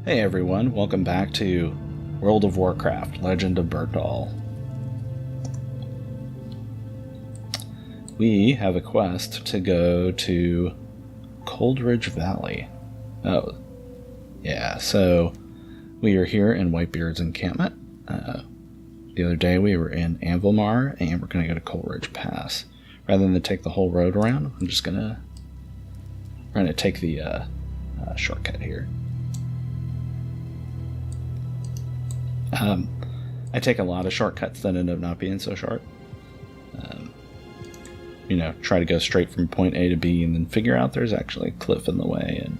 Hey everyone, welcome back to World of Warcraft, Legend of Berndahl. We have a quest to go to Coldridge Valley. Oh, yeah, so we are here in Whitebeard's encampment. The other day we were in Anvilmar, and we're going to go to Coldridge Pass. Rather than take the whole road around, I'm just going to take the shortcut here. I take a lot of shortcuts that end up not being so short. Try to go straight from point A to B and then figure out there's actually a cliff in the way, and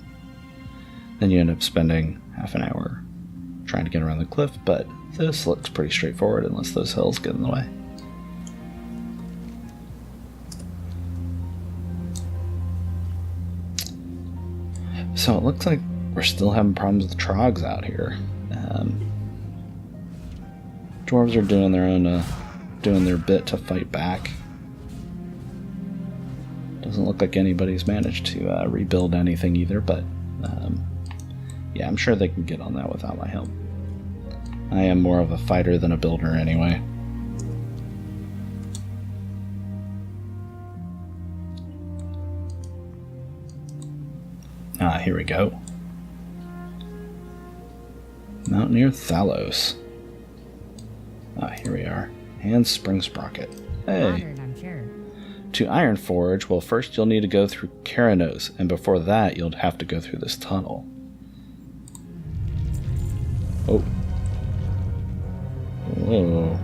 then you end up spending half an hour trying to get around the cliff, but this looks pretty straightforward unless those hills get in the way. So it looks like we're still having problems with the trogs out here. Dwarves are doing their bit to fight back. Doesn't look like anybody's managed to rebuild anything either, but yeah, I'm sure they can get on that without my help. I am more of a fighter than a builder anyway. Here we go. Mountaineer Thalos. Here we are. And Spring Sprocket. Hey. Honored, I'm sure. To Ironforge, well, first you'll need to go through Kharanos, and before that you'll have to go through this tunnel. Oh. Whoa.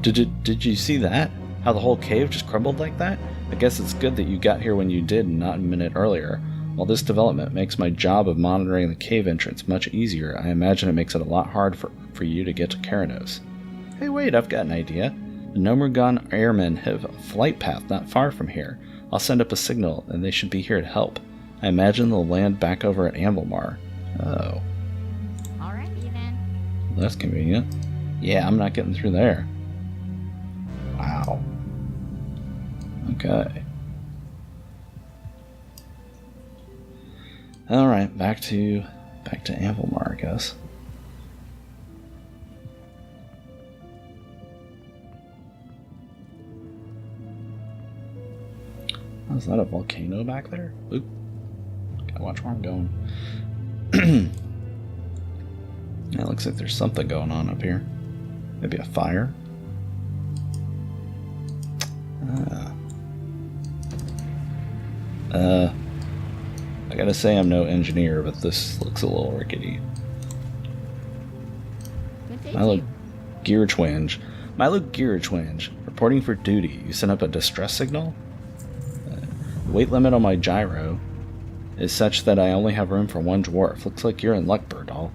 Did you see that? How the whole cave just crumbled like that? I guess it's good that you got here when you did and not a minute earlier. While this development makes my job of monitoring the cave entrance much easier, I imagine it makes it a lot harder for you to get to Kharanos. Hey wait, I've got an idea. The Nomergon airmen have a flight path not far from here. I'll send up a signal and they should be here to help. I imagine they'll land back over at Anvilmar. Oh. Alrighty then. Well, that's convenient. Yeah, I'm not getting through there. Wow. Okay. Alright, back to Anvilmar, I guess. Oh, is that a volcano back there? Oop. Gotta watch where I'm going. Yeah, it looks like there's something going on up here. Maybe a fire? I gotta say I'm no engineer, but this looks a little rickety. Good day, Milo Chief. Gearchwinge, reporting for duty. You sent up a distress signal? The weight limit on my gyro is such that I only have room for one dwarf. Looks like you're in luck, Berndahl.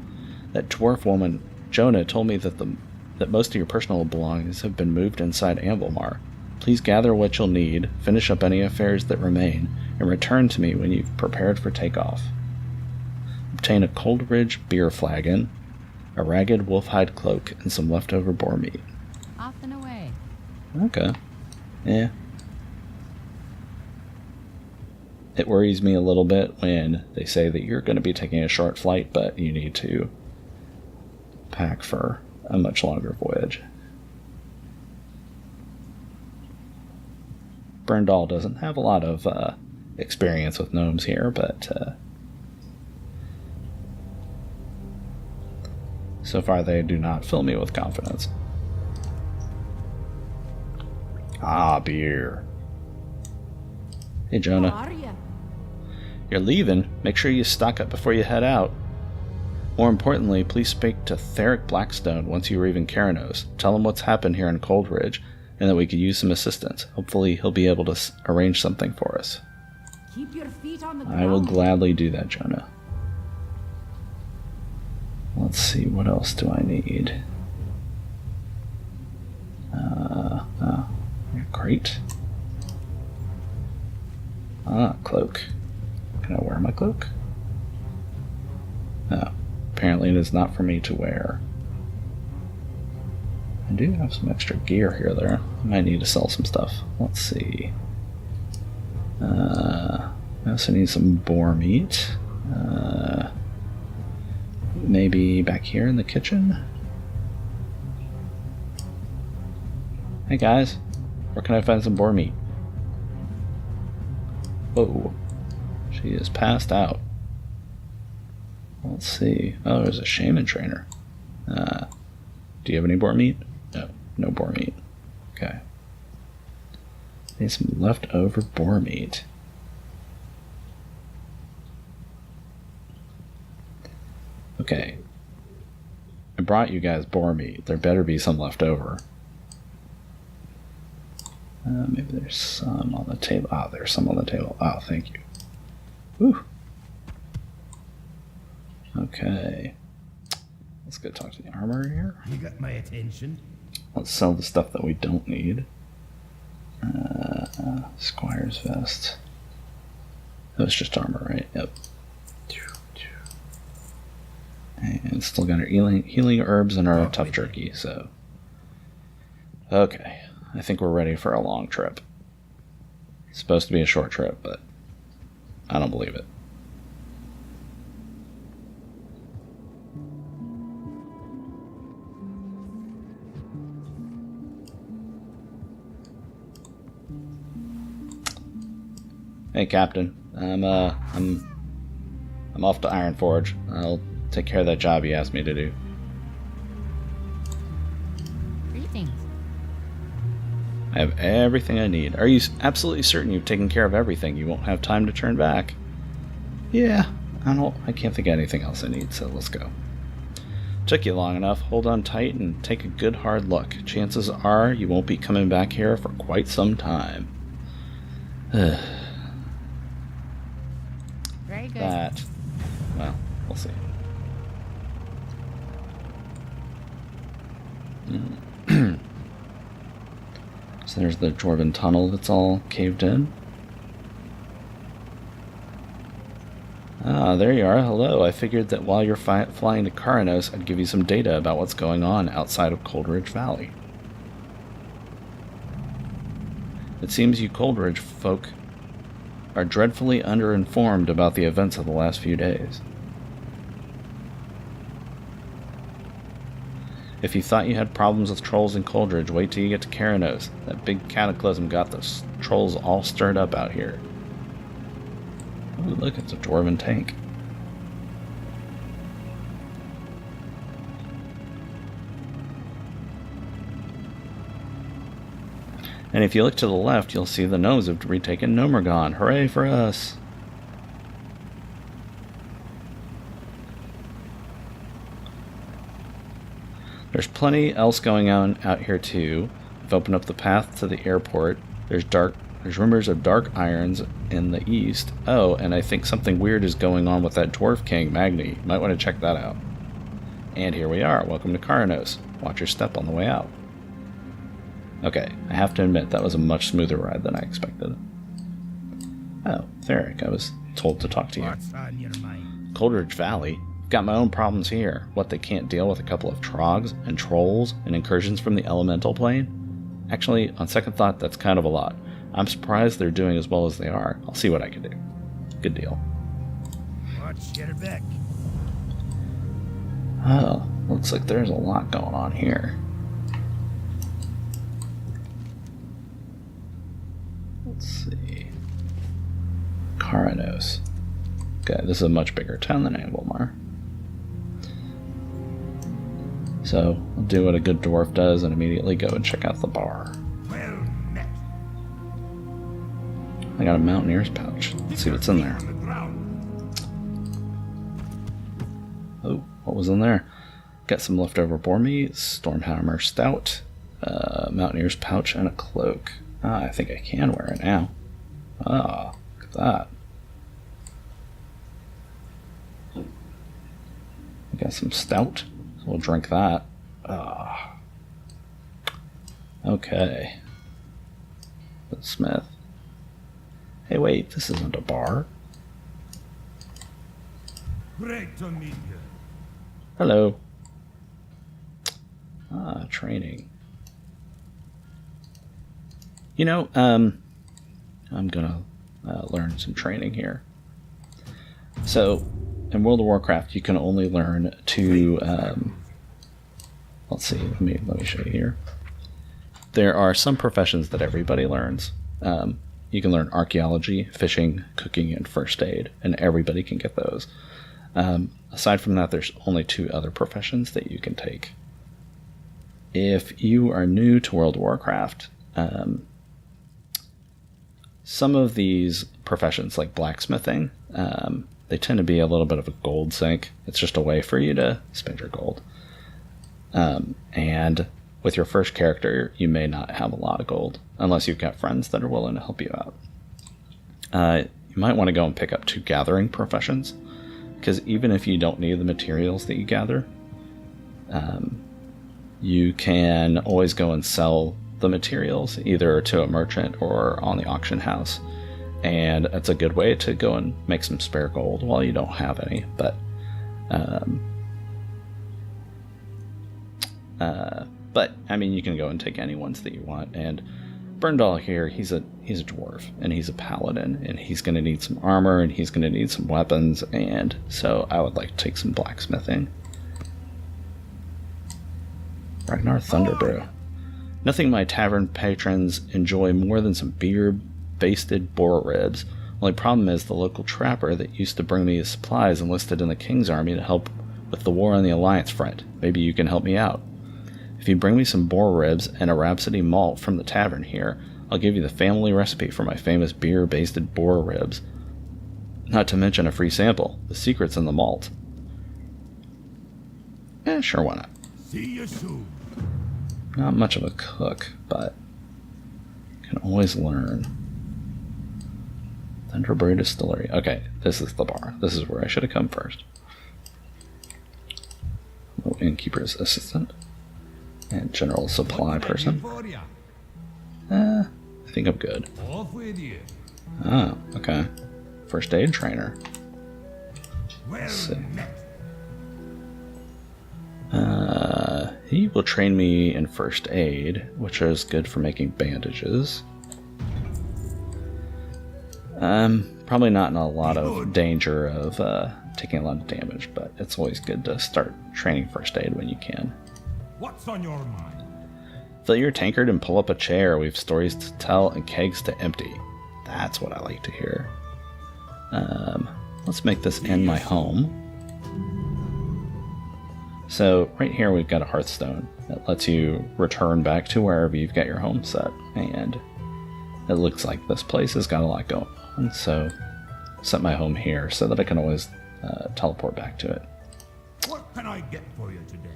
That dwarf woman, Jonah, told me that most of your personal belongings have been moved inside Anvilmar. Please gather what you'll need, finish up any affairs that remain, and return to me when you've prepared for takeoff. Obtain a Coldridge beer flagon, a ragged wolfhide cloak, and some leftover boar meat. Off and away. Okay. Yeah. It worries me a little bit when they say that you're going to be taking a short flight, but you need to pack for a much longer voyage. Berndahl doesn't have a lot of experience with gnomes here, but so far they do not fill me with confidence. Beer. Hey, Jonah. How are ya? You're leaving? Make sure you stock up before you head out. More importantly, please speak to Theric Blackstone once you arrive in Kharanos. Tell him what's happened here in Coldridge, and that we could use some assistance. Hopefully he'll be able to arrange something for us. Keep your feet on the ground. I will gladly do that, Jonah. Let's see, what else do I need? Great. Cloak. Can I wear my cloak? No. Apparently it is not for me to wear. I do have some extra gear here there. I might need to sell some stuff. Let's see. I also need some boar meat. maybe back here in the kitchen? Hey guys, where can I find some boar meat? Whoa, she is passed out. Let's see. Oh, there's a shaman trainer. Do you have any boar meat? No, no boar meat. Okay. Need some leftover boar meat. Okay. I brought you guys boar meat. There better be some left over. Maybe there's some on the table. Ah, there's some on the table. Oh, thank you. Whew. Okay. Let's go talk to the armorer here. You got my attention. Let's sell the stuff that we don't need. Squire's vest. That was just armor, right? Yep. And still got our healing herbs and our tough jerky, so... Okay. I think we're ready for a long trip. It's supposed to be a short trip, but I don't believe it. Hey, Captain. I'm off to Ironforge. I'll take care of that job you asked me to do. Greetings. I have everything I need. Are you absolutely certain you've taken care of everything? You won't have time to turn back. Yeah, I can't think of anything else I need, so let's go. Took you long enough. Hold on tight and take a good hard look. Chances are you won't be coming back here for quite some time. Very good. That, well, we'll see. So there's the dwarven tunnel that's all caved in. Ah, there you are. Hello. I figured that while you're flying to Kharanos, I'd give you some data about what's going on outside of Coldridge Valley. It seems you Coldridge folk are dreadfully underinformed about the events of the last few days. If you thought you had problems with trolls in Coldridge, wait till you get to Kharanos. That big cataclysm got the trolls all stirred up out here. Oh, look, it's a dwarven tank. And if you look to the left, you'll see the gnomes have retaken Nomergon. Hooray for us! There's plenty else going on out here too. We've opened up the path to the airport. There's rumors of dark irons in the east. Oh, and I think something weird is going on with that dwarf king, Magni. Might want to check that out. And here we are. Welcome to Kharanos. Watch your step on the way out. Okay, I have to admit that was a much smoother ride than I expected. Oh, Theric, I was told to talk to you. What's on your mind? Coldridge Valley? Got my own problems here. What, they can't deal with a couple of trogs and trolls and incursions from the elemental plane? Actually, on second thought, that's kind of a lot. I'm surprised they're doing as well as they are. I'll see what I can do. Good deal. Watch your back. Oh, looks like there's a lot going on here. Let's see. Kharanos. Okay, this is a much bigger town than Anvilmar. So, I'll do what a good dwarf does and immediately go and check out the bar. Well met. I got a mountaineer's pouch. Let's see what's in there. On the ground. Oh, what was in there? Got some leftover boar meat, Stormhammer Stout, mountaineer's pouch, and a cloak. Ah, I think I can wear it now. Ah, look at that. I got some stout, so we'll drink that. Ah. Okay. The Smith. Hey, wait, this isn't a bar. Great to meet you. Hello. Ah, training. You know, I'm gonna learn some training here. So, in World of Warcraft, you can only learn two. Let's see. Let me show you here. There are some professions that everybody learns. You can learn archaeology, fishing, cooking, and first aid, and everybody can get those. Aside from that, there's only two other professions that you can take. If you are new to World of Warcraft, some of these professions, like blacksmithing, they tend to be a little bit of a gold sink. It's just a way for you to spend your gold. And with your first character, you may not have a lot of gold, unless you've got friends that are willing to help you out. You might want to go and pick up two gathering professions, because even if you don't need the materials that you gather, you can always go and sell the materials either to a merchant or on the auction house, and it's a good way to go and make some spare gold while you don't have any. But I mean, you can go and take any ones that you want. And Berndahl here, he's a dwarf, and he's a paladin, and he's going to need some armor, and he's going to need some weapons, and so I would like to take some blacksmithing. Ragnar Thunderbrew. Nothing my tavern patrons enjoy more than some beer-basted boar ribs. Only problem is the local trapper that used to bring me his supplies enlisted in the King's army to help with the war on the Alliance front. Maybe you can help me out. If you bring me some boar ribs and a Rhapsody malt from the tavern here, I'll give you the family recipe for my famous beer-basted boar ribs. Not to mention a free sample. The secret's in the malt. Sure, why not? See you soon. Not much of a cook, but can always learn. Thunderbrew Distillery. Okay, this is the bar. This is where I should have come first. Oh, innkeeper's assistant. And general supply person. I think I'm good. Off with you. Oh, okay. First aid trainer. Well Let's see. met. He will train me in first aid, which is good for making bandages. Probably not in a lot of danger of taking a lot of damage, but it's always good to start training first aid when you can. What's on your mind? Fill your tankard and pull up a chair. We have stories to tell and kegs to empty. That's what I like to hear. Let's make this inn my home. So right here we've got a hearthstone that lets you return back to wherever you've got your home set, and it looks like this place has got a lot going on, so set my home here so that I can always teleport back to it. What can I get for you today?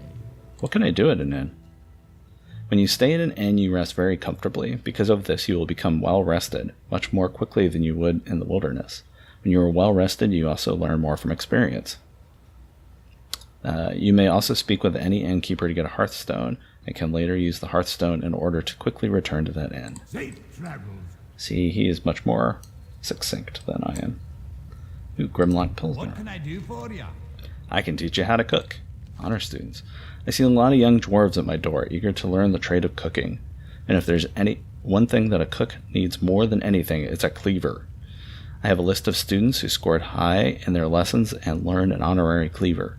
What can I do at an inn? When you stay at an inn, you rest very comfortably. Because of this, you will become well rested, much more quickly than you would in the wilderness. When you are well rested, you also learn more from experience. You may also speak with any innkeeper to get a hearthstone, and can later use the hearthstone in order to quickly return to that inn. Safe travels. See, he is much more succinct than I am. Ooh, Grimlock Pilsner. What can I do for you? I can teach you how to cook. Honor students. I see a lot of young dwarves at my door, eager to learn the trade of cooking. And if there's one thing that a cook needs more than anything, it's a cleaver. I have a list of students who scored high in their lessons and learned an honorary cleaver.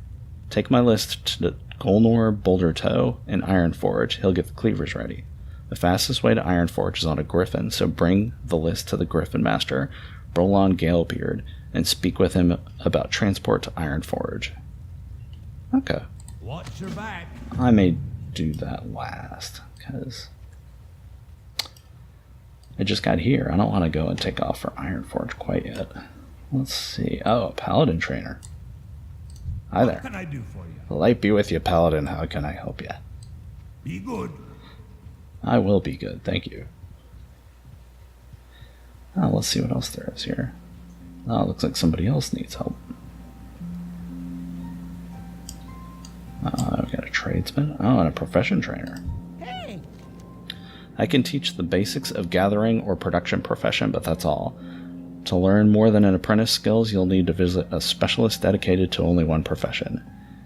Take my list to Golnor, Bouldertoe, and Ironforge. He'll get the cleavers ready. The fastest way to Ironforge is on a griffin, so bring the list to the Griffin Master, Brolon Galebeard, and speak with him about transport to Ironforge. Okay. Watch your back. I may do that last, because I just got here. I don't want to go and take off for Ironforge quite yet. Let's see. Oh, a paladin trainer. Hi there. What can I do for you? The light be with you, paladin. How can I help you? Be good. I will be good, thank you. Oh, let's see what else there is here. Oh, looks like somebody else needs help. I've got a tradesman. Oh, and a profession trainer. Hey! I can teach the basics of gathering or production profession, but that's all. To learn more than an apprentice skills, you'll need to visit a specialist dedicated to only one profession.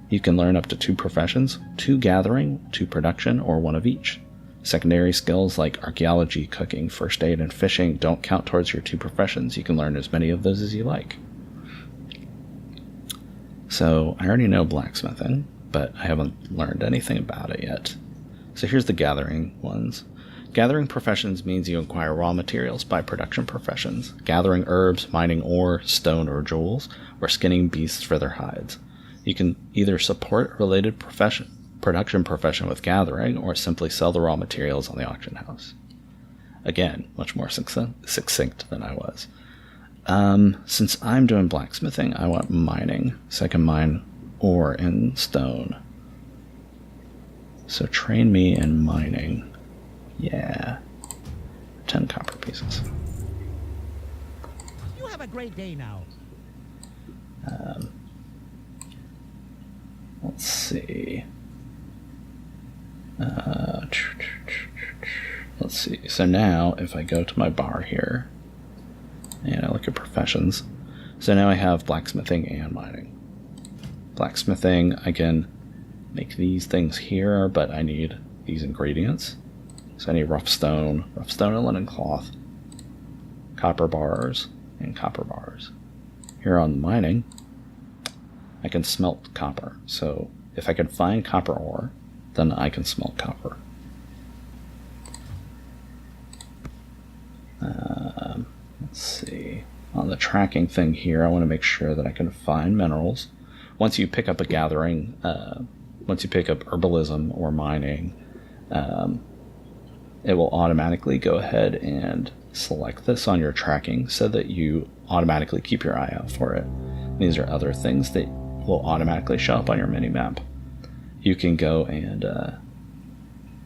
You can learn up to 2 professions, 2 gathering, 2 production, or 1 of each. Secondary skills like archaeology, cooking, first aid, and fishing don't count towards your 2 professions. You can learn as many of those as you like. So I already know blacksmithing, but I haven't learned anything about it yet. So here's the gathering ones. Gathering professions means you acquire raw materials by production professions, gathering herbs, mining ore, stone, or jewels, or skinning beasts for their hides. You can either support a related production profession with gathering, or simply sell the raw materials on the auction house. Again, much more succinct than I was. Since I'm doing blacksmithing, I want mining, so I can mine ore and stone. So train me in mining. Yeah. 10 copper pieces. You have a great day now. Let's see. Let's see. So now, if I go to my bar here, and I look at professions, so now I have blacksmithing and mining. Blacksmithing, I can make these things here, but I need these ingredients. So I need rough stone and linen cloth, copper bars, and copper bars. Here on mining, I can smelt copper. So if I can find copper ore, then I can smelt copper. Let's see. On the tracking thing here, I want to make sure that I can find minerals. Once you pick up a gathering, once you pick up herbalism or mining, it will automatically go ahead and select this on your tracking so that you automatically keep your eye out for it. These are other things that will automatically show up on your mini-map. You can go and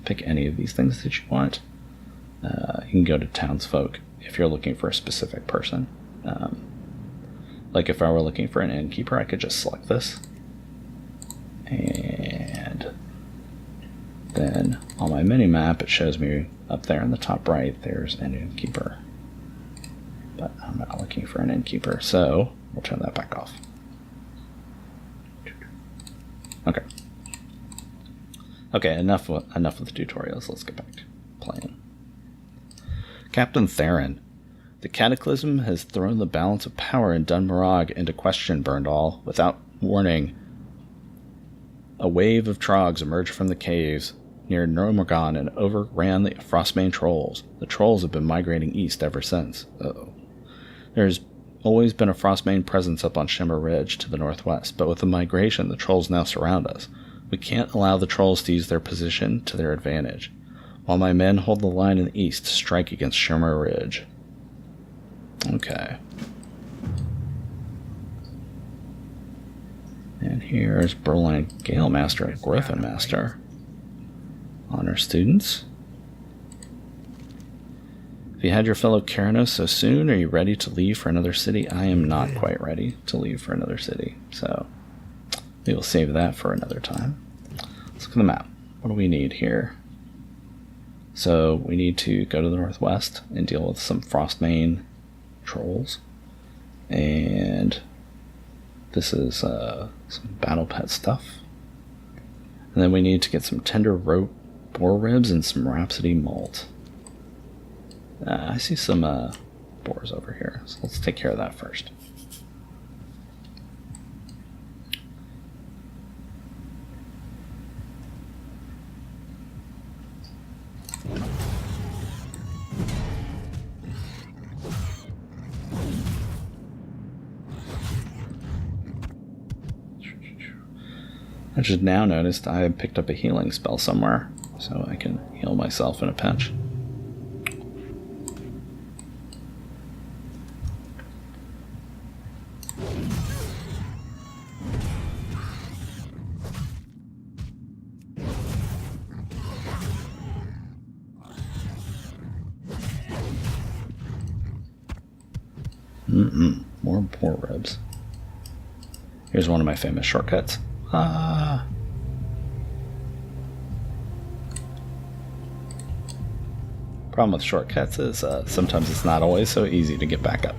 pick any of these things that you want. You can go to townsfolk if you're looking for a specific person. Like if I were looking for an innkeeper, I could just select this. And then on my mini-map, it shows me up there in the top right, there's an innkeeper. But I'm not looking for an innkeeper, so we'll turn that back off. Okay. Okay, enough with the tutorials. Let's get back to playing. Captain Theron. The Cataclysm has thrown the balance of power in Dunmarog into question, Berndahl. Without warning, a wave of trogs emerged from the caves near Normorgon and overran the Frostbane trolls. The trolls have been migrating east ever since. Uh-oh. There's always been a Frostbane presence up on Shimmer Ridge to the northwest, but with the migration, the trolls now surround us. We can't allow the trolls to use their position to their advantage. While my men hold the line in the east to strike against Shimmer Ridge. Okay. And here's Berline Gale Master and Griffin Master. Honor students. Have you had your fellow Kharanos so soon? Are you ready to leave for another city? I am not quite ready to leave for another city, so we will save that for another time. Let's look at the map. What do we need here? So we need to go to the northwest and deal with some Frostbane trolls. And this is some battle pet stuff. And then we need to get some tender rope boar ribs and some Rhapsody malt. I see some boars over here, so let's take care of that first. I just now noticed I picked up a healing spell somewhere, so I can heal myself in a pinch. More boar ribs. Here's one of my famous shortcuts. Problem with shortcuts is sometimes it's not always so easy to get back up.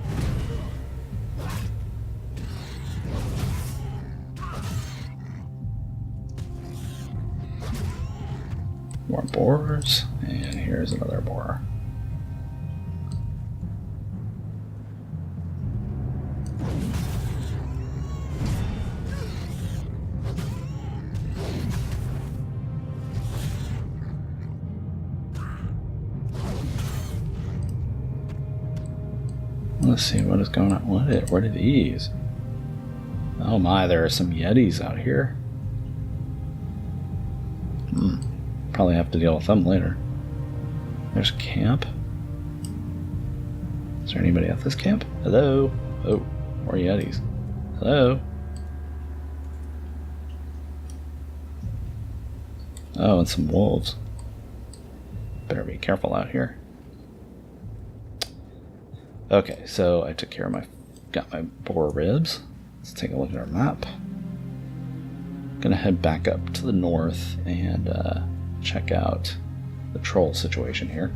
More boars, and here's another boar. Let's see what is going on. What are these? Oh my, there are some yetis out here. Probably have to deal with them later. There's a camp. Is there anybody at this camp? Hello? Oh, more yetis. Hello? Oh, and some wolves. Better be careful out here. Okay, so I took care of got my boar ribs. Let's take a look at our map. Gonna head back up to the north and check out the troll situation here.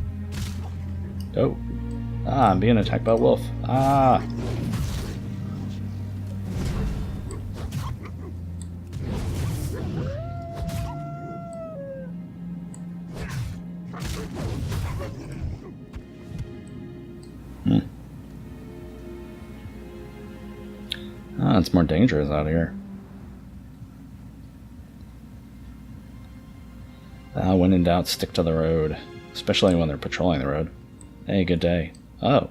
Oh. Ah, I'm being attacked by a wolf. Ah! Ah, it's more dangerous out here. When in doubt, stick to the road. Especially when they're patrolling the road. Hey, good day. Oh,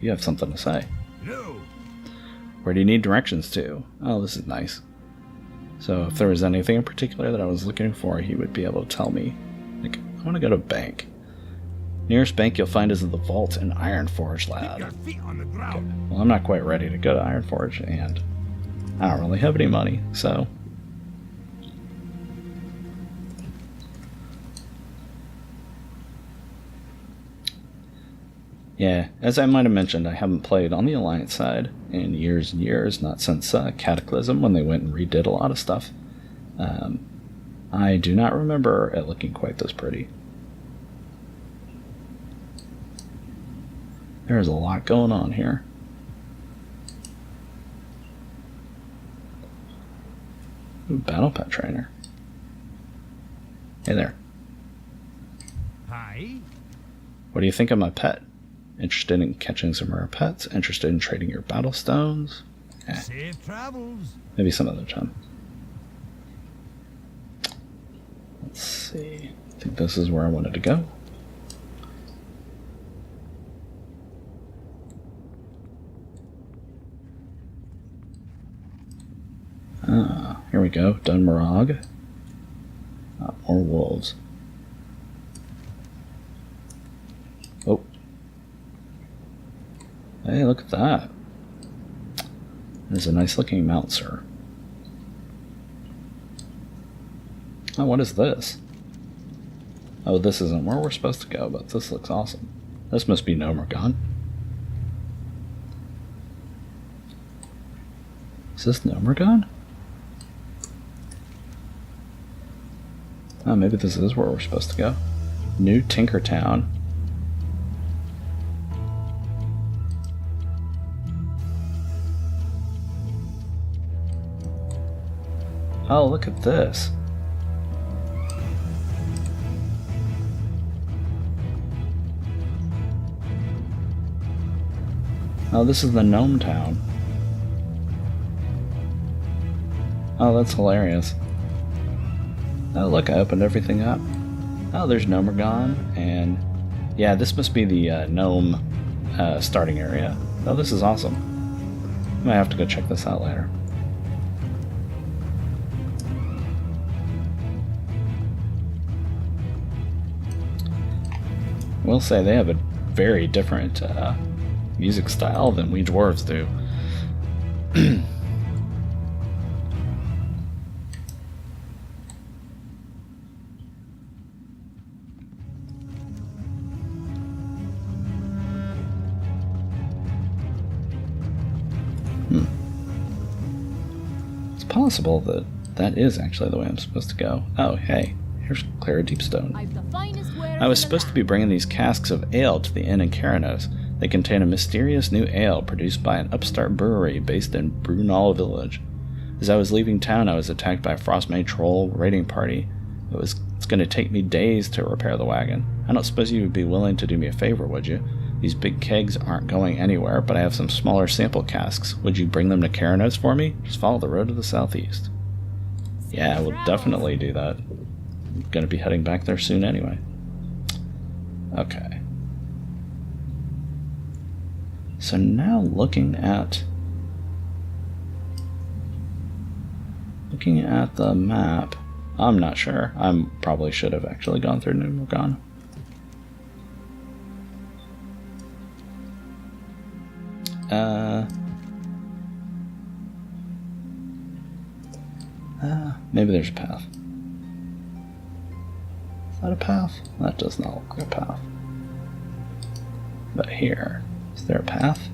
you have something to say. No. Where do you need directions to? Oh, this is nice. So if there was anything in particular that I was looking for, he would be able to tell me. Like, I want to go to a bank. Nearest bank you'll find is the vault in Ironforge, Keep lad. your feet on the ground. Okay. Well, I'm not quite ready to go to Ironforge, and I don't really have any money, so... Yeah, as I might have mentioned, I haven't played on the Alliance side in years and years, not since Cataclysm, when they went and redid a lot of stuff. I do not remember it looking quite this pretty. There's a lot going on here. Ooh, Battle Pet Trainer. Hey there. Hi. What do you think of my pet? Interested in catching some rare pets? Interested in trading your battle stones? Safe travels. Maybe some other time. Let's see. I think this is where I wanted to go. Ah, here we go. Dunmarog. More wolves. Oh. Hey, look at that. There's a nice looking mount, sir. Oh, what is this? Oh, this isn't where we're supposed to go, but this looks awesome. This must be Nomergon. Is this Nomergon? Oh, maybe this is where we're supposed to go. New Tinkertown. Oh, look at this. Oh, this is the Gnome Town. Oh, that's hilarious. Oh, look, I opened everything up. Oh, there's Nomergon, and yeah, this must be the gnome starting area. Oh, this is awesome. I might have to go check this out later. I will say they have a very different music style than we dwarves do. It's possible that that is actually the way I'm supposed to go. Oh, hey, here's Clara Deepstone. I was supposed to be bringing these casks of ale to the inn in Kharanos. They contain a mysterious new ale produced by an upstart brewery based in Berndahl village. As I was leaving town, I was attacked by a Frostmade troll raiding party. It's going to take me days to repair the wagon. I don't suppose you would be willing to do me a favor, would you? These big kegs aren't going anywhere, but I have some smaller sample casks. Would you bring them to Kharanos for me? Just follow the road to the southeast. Yeah, I will definitely do that. I'm going to be heading back there soon anyway. Okay. So now looking at the map, I'm not sure. I probably should have actually gone through New Morgana. Maybe there's a path. Is that a path? That does not look like a path. But here, is there a path?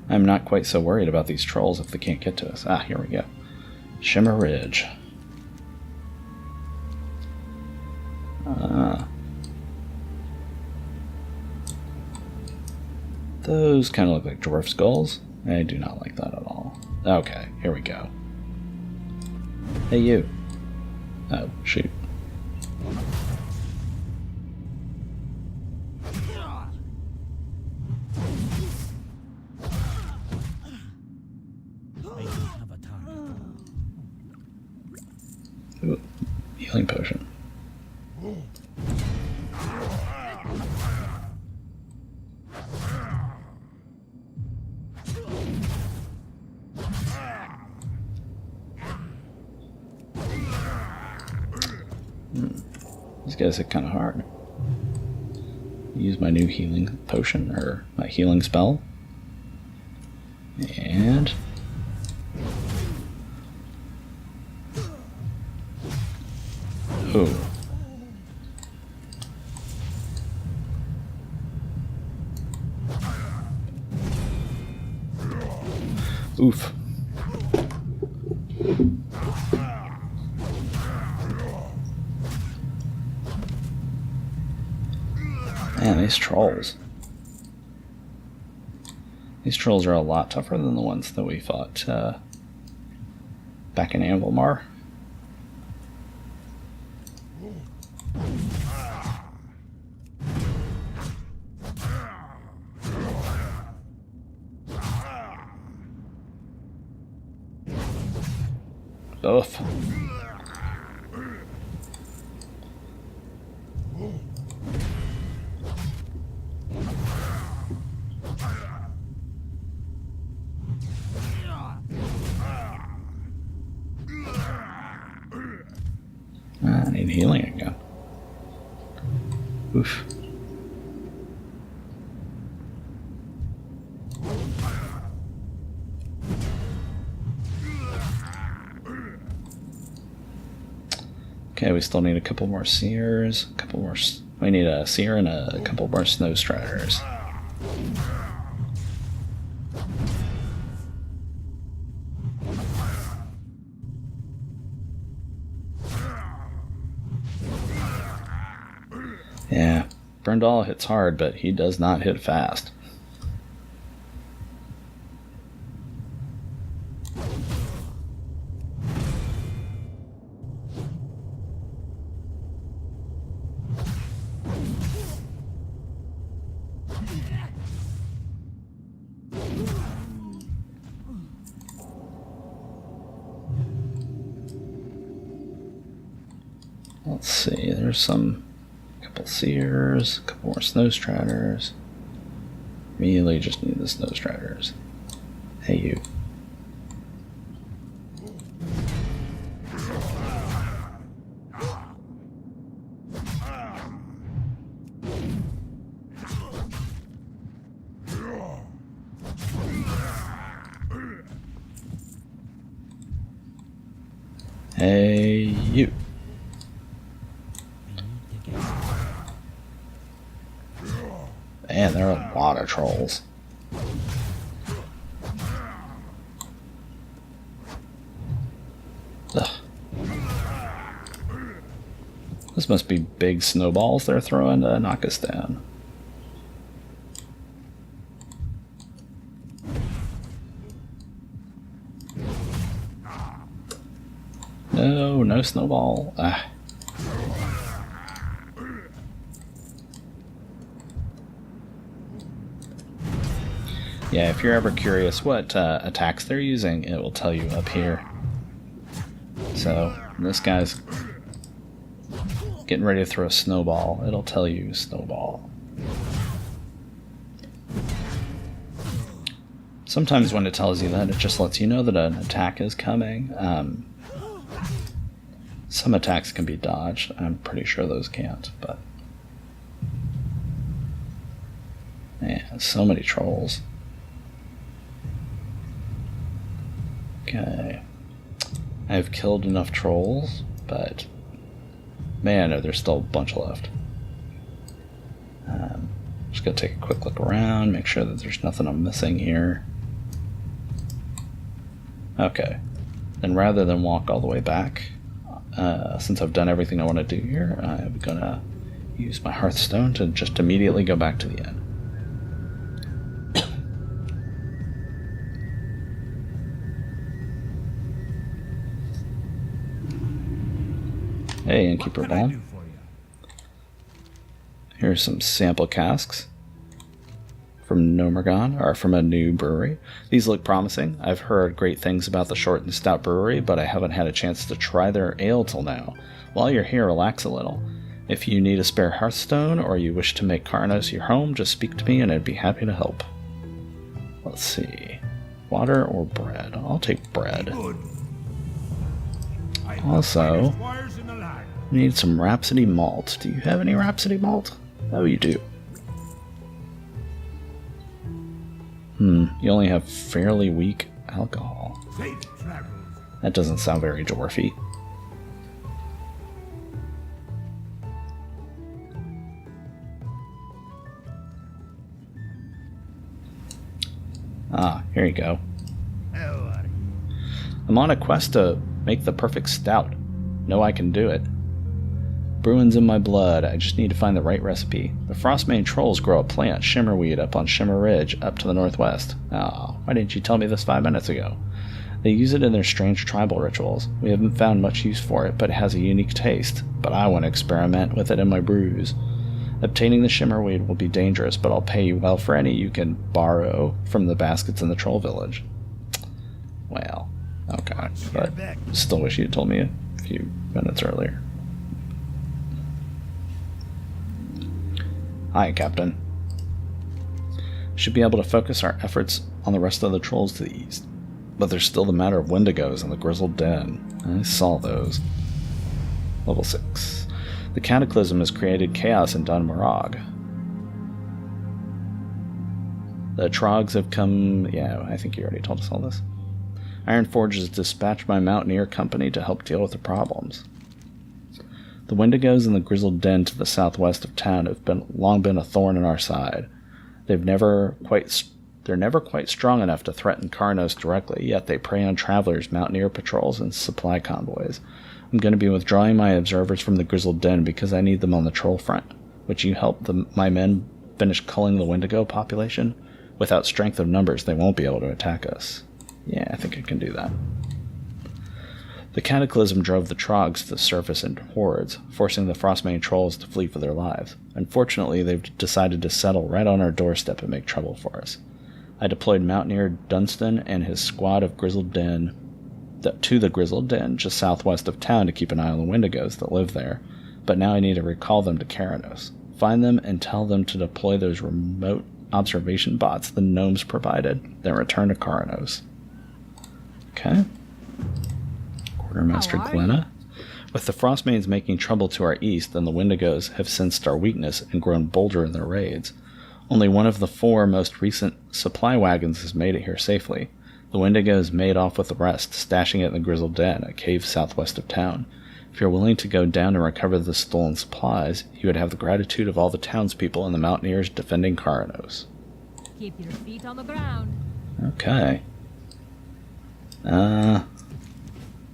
I'm not quite so worried about these trolls if they can't get to us. Ah, here we go. Shimmer Ridge. Those kind of look like dwarf skulls. I do not like that at all. Okay, here we go. Hey, you. Oh, shoot. Ooh, healing potion. These guys hit kind of hard. Use my new healing potion, or my healing spell. And... oh. Oof. Man, these trolls. These trolls are a lot tougher than the ones that we fought back in Anvilmar. Oof. I need healing again. Oof. Okay, we still need a couple more seers, we need a seer and a couple more snow striders. Yeah, Berndahl hits hard, but he does not hit fast. Let's see, there's some couple seers, a couple more snow striders. Really just need the snow striders. Hey, you. Hey, you. Man, there are a lot of trolls. Ugh. This must be big snowballs they're throwing to knock us down. No, no snowball. Ah. Yeah, if you're ever curious what attacks they're using, it will tell you up here. So, this guy's Getting ready to throw a snowball. It'll tell you snowball. Sometimes when it tells you that, it just lets you know that an attack is coming. Some attacks can be dodged. I'm pretty sure those can't, but... Man, so many trolls. Okay. I've killed enough trolls, but... Man, there's still a bunch left. Just gonna take a quick look around, make sure that there's nothing I'm missing here. Okay. Then rather than walk all the way back, since I've done everything I want to do here, I'm gonna use my Hearthstone to just immediately go back to the inn. Hey, Innkeeper What can I Ball. do for you? Here's some sample casks from Nomergon, or from a new brewery. These look promising. I've heard great things about the Short and Stout Brewery, but I haven't had a chance to try their ale till now. While you're here, relax a little. If you need a spare Hearthstone, or you wish to make Kharanos your home, just speak to me and I'd be happy to help. Let's see. Water or bread? I'll take bread. Good. Also, Squires in the land. we need some Rhapsody malt. Do you have any Rhapsody malt? Oh, you do. You only have fairly weak alcohol. Safe travels. That doesn't sound very dwarfy. Ah, here you go. How are you? I'm on a quest to make the perfect stout. Know I can do it. Brewing's in my blood. I just need to find the right recipe. The Frostmane trolls grow a plant, Shimmerweed, up on Shimmer Ridge, up to the northwest. Oh, why didn't you tell me this 5 minutes ago? They use it in their strange tribal rituals. We haven't found much use for it, but it has a unique taste. But I want to experiment with it in my brews. Obtaining the Shimmerweed will be dangerous, but I'll pay you well for any you can borrow from the baskets in the troll village. Well, okay, but still wish you'd told me a few minutes earlier. Hi, Captain. Should be able to focus our efforts on the rest of the trolls to the east. But there's still the matter of Wendigos and the Grizzled Den. I saw those. Level 6. The Cataclysm has created chaos in Dun Morag. The Trogs have come... Yeah, I think you already told us all this. Ironforge has dispatched my Mountaineer company to help deal with the problems. The Wendigos and the Grizzled Den to the southwest of town have long been a thorn in our side. They're never quite strong enough to threaten Kharanos directly, yet they prey on travelers, Mountaineer patrols, and supply convoys. I'm going to be withdrawing my observers from the Grizzled Den because I need them on the troll front. Would you help my men finish culling the Wendigo population? Without strength of numbers, they won't be able to attack us. Yeah, I think I can do that. The Cataclysm drove the Trogs to the surface in hordes, forcing the Frostmane trolls to flee for their lives. Unfortunately, they've decided to settle right on our doorstep and make trouble for us. I deployed Mountaineer Dunstan and his squad of Grizzled Den to the Grizzled Den just southwest of town to keep an eye on the Wendigos that live there, but now I need to recall them to Kharanos. Find them and tell them to deploy those remote observation bots the gnomes provided, then return to Kharanos. Okay. Quartermaster Glenna. With the Frostmanes making trouble to our east, and the Wendigos have sensed our weakness and grown bolder in their raids. Only one of the 4 most recent supply wagons has made it here safely. The Wendigos made off with the rest, stashing it in the Grizzled Den, a cave southwest of town. If you're willing to go down and recover the stolen supplies, you would have the gratitude of all the townspeople and the Mountaineers defending Kharanos. Keep your feet on the ground. Okay.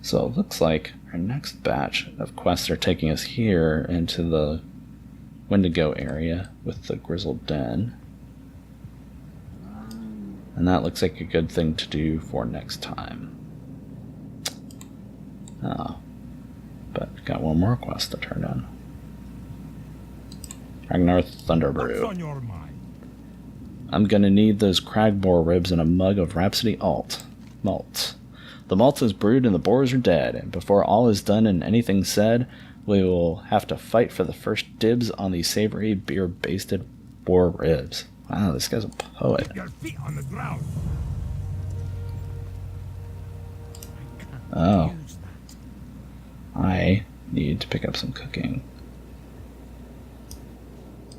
So it looks like our next batch of quests are taking us here into the Wendigo area with the Grizzled Den. And that looks like a good thing to do for next time. Oh. But got one more quest to turn in. Ragnar What's Thunderbrew. on your mind? I'm gonna need those cragboar ribs and a mug of Rhapsody malt. The malt is brewed and the boars are dead, and before all is done and anything said, We will have to fight for the first dibs on the savory beer-basted boar ribs. Wow, this guy's a poet. Keep your feet on the ground. Oh. Use that. I need to pick up some cooking.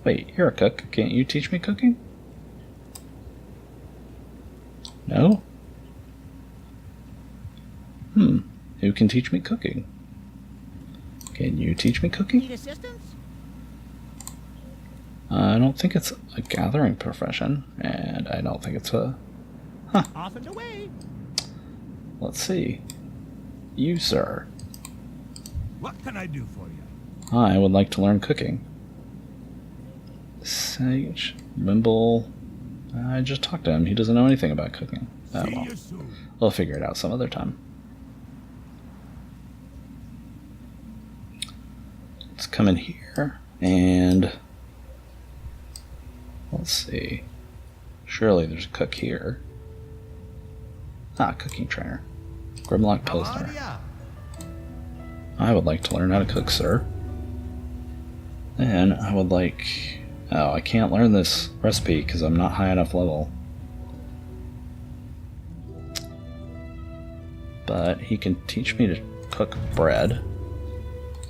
Wait, you're a cook. Can't you teach me cooking? No? Who can teach me cooking? Can you teach me cooking? Need assistance? I don't think it's a gathering profession, and I don't think it's a... Off and away. Let's see. You, sir. What can I do for you? I would like to learn cooking. Sage, Wimble. I just talked to him. He doesn't know anything about cooking. Oh, See well. you soon. We'll figure it out some other time. Let's come in here and let's see. Surely there's a cook here. Cooking trainer. Grimlock How are Pilsner. ya? I would like to learn how to cook, sir. And I would like... Oh, I can't learn this recipe because I'm not high enough level. But he can teach me to cook bread,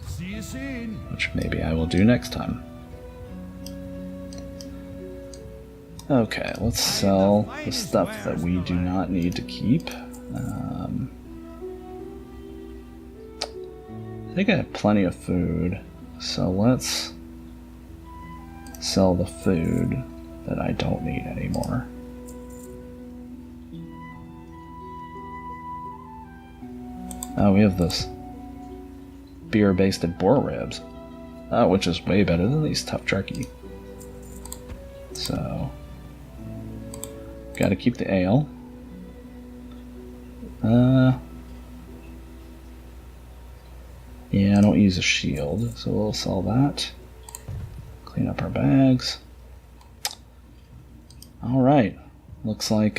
See you soon. which maybe I will do next time. Okay, let's sell the stuff that we do not need to keep. I think I have plenty of food, so let's sell the food that I don't need anymore. Oh, we have this beer-basted boar ribs, which is way better than these tough jerky. So, gotta keep the ale. Yeah, I don't use a shield, so we'll sell that. Clean up our bags. Alright. Looks like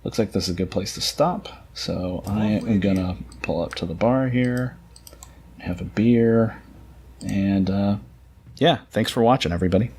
this is a good place to stop. So I am gonna pull up to the bar here, have a beer, and yeah, thanks for watching, everybody.